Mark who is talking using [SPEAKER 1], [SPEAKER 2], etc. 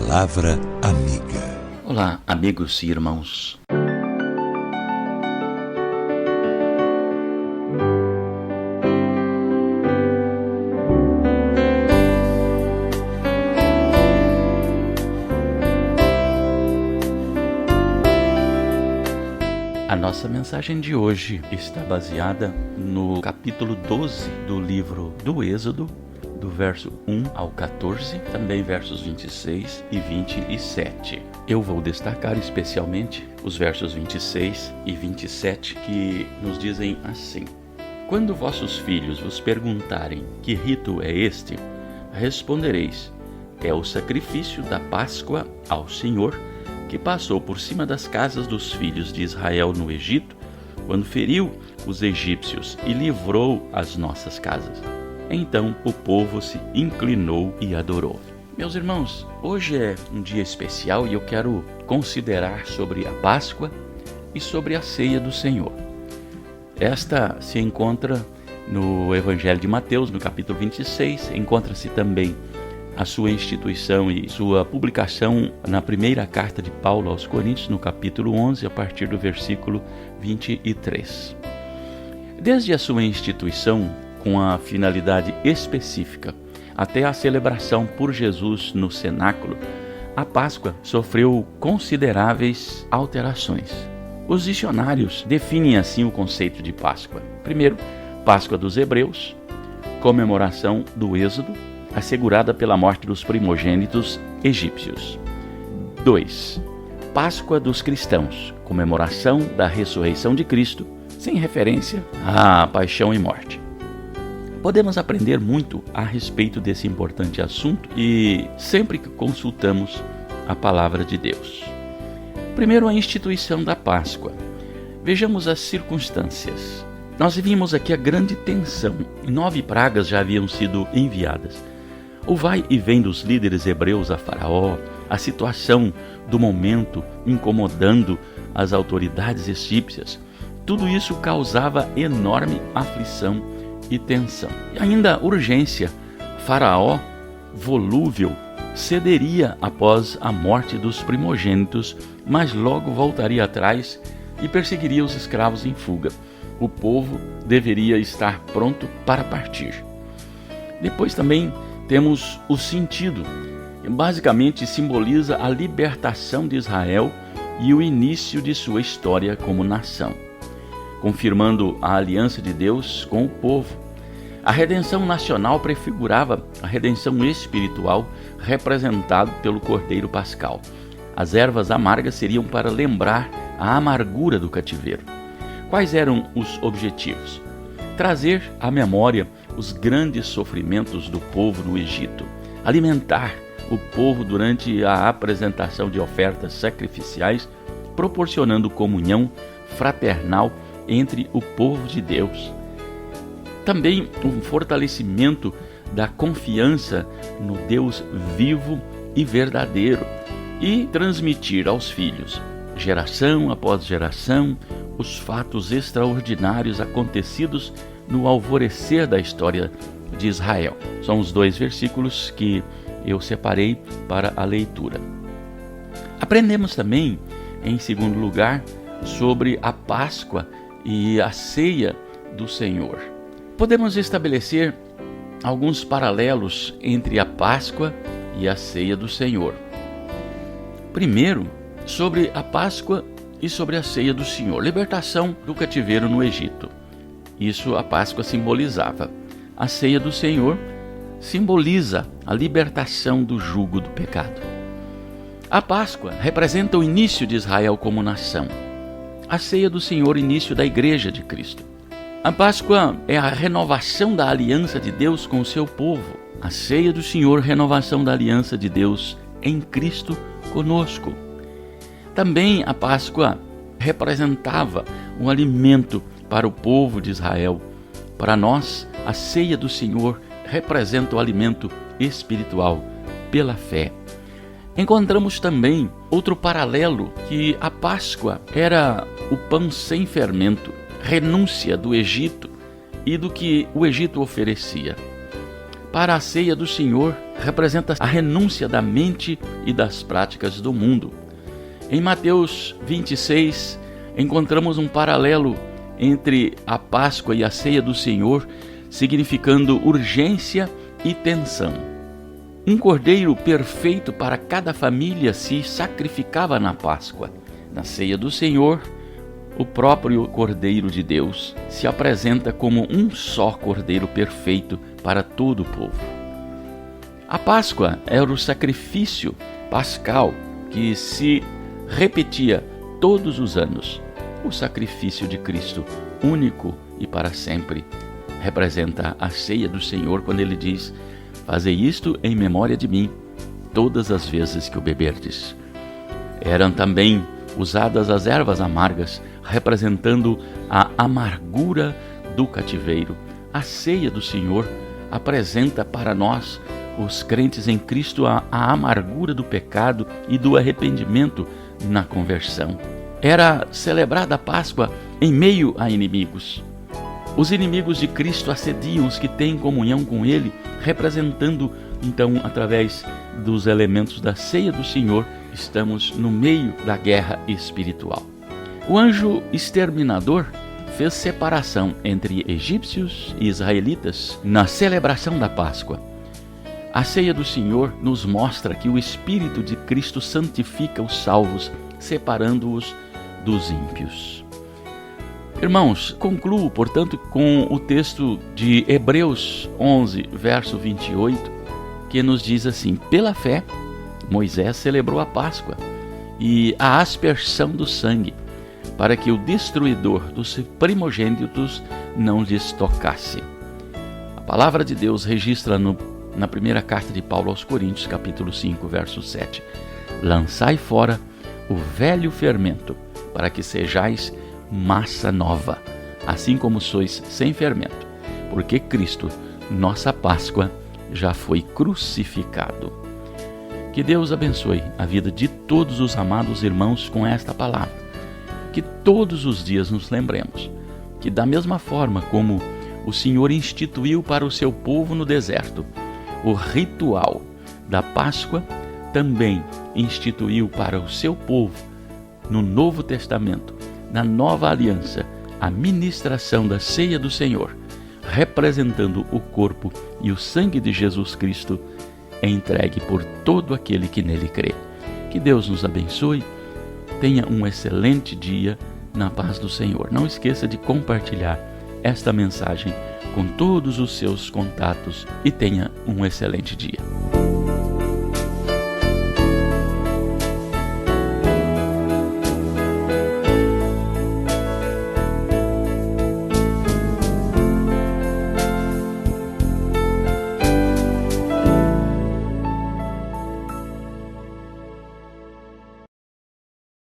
[SPEAKER 1] Palavra Amiga.
[SPEAKER 2] Olá, amigos e irmãos. A nossa mensagem de hoje está baseada no capítulo 12 do livro do Êxodo, do verso 1 ao 14, também versos 26 e 27. Eu vou destacar especialmente os versos 26 e 27 que nos dizem assim: Quando vossos filhos vos perguntarem que rito é este, respondereis: é o sacrifício da Páscoa ao Senhor, que passou por cima das casas dos filhos de Israel no Egito, quando feriu os egípcios e livrou as nossas casas. Então o povo se inclinou e adorou. Meus irmãos, hoje é um dia especial e eu quero considerar sobre a Páscoa e sobre a ceia do Senhor. Esta se encontra no Evangelho de Mateus, no capítulo 26, encontra-se também a sua instituição e sua publicação na primeira carta de Paulo aos Coríntios, no capítulo 11, a partir do versículo 23. Desde a sua instituição, com a finalidade específica, até a celebração por Jesus no cenáculo, a Páscoa sofreu consideráveis alterações. Os dicionários definem assim o conceito de Páscoa. Primeiro, Páscoa dos Hebreus, comemoração do Êxodo, assegurada pela morte dos primogênitos egípcios. 2. Páscoa dos cristãos, comemoração da ressurreição de Cristo, sem referência à paixão e morte. Podemos aprender muito a respeito desse importante assunto e sempre que consultamos a palavra de Deus. Primeiro, a instituição da Páscoa. Vejamos as circunstâncias. Nós vimos aqui a grande tensão. 9 pragas já haviam sido enviadas. O vai e vem dos líderes hebreus a Faraó, a situação do momento incomodando as autoridades egípcias, tudo isso causava enorme aflição e tensão. E ainda urgência. Faraó, volúvel, cederia após a morte dos primogênitos, mas logo voltaria atrás e perseguiria os escravos em fuga. O povo deveria estar pronto para partir. Depois também temos o sentido, que basicamente simboliza a libertação de Israel e o início de sua história como nação, confirmando a aliança de Deus com o povo. A redenção nacional prefigurava a redenção espiritual representada pelo Cordeiro Pascal. As ervas amargas seriam para lembrar a amargura do cativeiro. Quais eram os objetivos? Trazer à memória os grandes sofrimentos do povo no Egito, alimentar o povo durante a apresentação de ofertas sacrificiais, proporcionando comunhão fraternal entre o povo de Deus. Também um fortalecimento da confiança no Deus vivo e verdadeiro e transmitir aos filhos, geração após geração, os fatos extraordinários acontecidos no alvorecer da história de Israel. São os 2 versículos que eu separei para a leitura. Aprendemos também, em segundo lugar, sobre a Páscoa e a ceia do Senhor. Podemos estabelecer alguns paralelos entre a Páscoa e a ceia do Senhor. Primeiro, sobre a Páscoa e sobre a ceia do Senhor. Libertação do cativeiro no Egito. Isso a Páscoa simbolizava. A ceia do Senhor simboliza a libertação do jugo do pecado. A Páscoa representa o início de Israel como nação. A ceia do Senhor, início da Igreja de Cristo. A Páscoa é a renovação da aliança de Deus com o seu povo. A ceia do Senhor, renovação da aliança de Deus em Cristo conosco. Também a Páscoa representava um alimento para o povo de Israel. Para nós, a ceia do Senhor representa o alimento espiritual pela fé. Encontramos também outro paralelo, que a Páscoa era o pão sem fermento, renúncia do Egito e do que o Egito oferecia. para a ceia do Senhor representa a renúncia da mente e das práticas do mundo. Em Mateus 26, encontramos um paralelo entre a Páscoa e a ceia do Senhor, significando urgência e tensão. Um cordeiro perfeito para cada família se sacrificava na Páscoa. Na ceia do Senhor, o próprio Cordeiro de Deus se apresenta como um só Cordeiro perfeito para todo o povo. A Páscoa era o sacrifício pascal que se repetia todos os anos. O sacrifício de Cristo, único e para sempre, representa a ceia do Senhor quando ele diz: fazei isto em memória de mim, todas as vezes que o beberdes. Eram também usadas as ervas amargas, representando a amargura do cativeiro. A ceia do Senhor apresenta para nós, os crentes em Cristo, a amargura do pecado e do arrependimento na conversão. Era celebrada a Páscoa em meio a inimigos. Os inimigos de Cristo assediam os que têm comunhão com Ele, representando, então, através dos elementos da ceia do Senhor, estamos no meio da guerra espiritual. O anjo exterminador fez separação entre egípcios e israelitas na celebração da Páscoa. A ceia do Senhor nos mostra que o Espírito de Cristo santifica os salvos, separando-os dos ímpios. Irmãos, concluo, portanto, com o texto de Hebreus 11, verso 28, que nos diz assim: pela fé, Moisés celebrou a Páscoa e a aspersão do sangue, para que o destruidor dos primogênitos não lhes tocasse. A palavra de Deus registra na primeira carta de Paulo aos Coríntios, capítulo 5, verso 7. Lançai fora o velho fermento, para que sejais massa nova, assim como sois sem fermento, porque Cristo, nossa Páscoa, já foi crucificado. Que Deus abençoe a vida de todos os amados irmãos com esta palavra. Que todos os dias nos lembremos que, da mesma forma como o Senhor instituiu para o seu povo no deserto o ritual da Páscoa, também instituiu para o seu povo no Novo Testamento, na Nova Aliança, a ministração da ceia do Senhor, representando o corpo e o sangue de Jesus Cristo, entregue por todo aquele que nele crê. Que Deus nos abençoe. Tenha um excelente dia na paz do Senhor. Não esqueça de compartilhar esta mensagem com todos os seus contatos e tenha um excelente dia.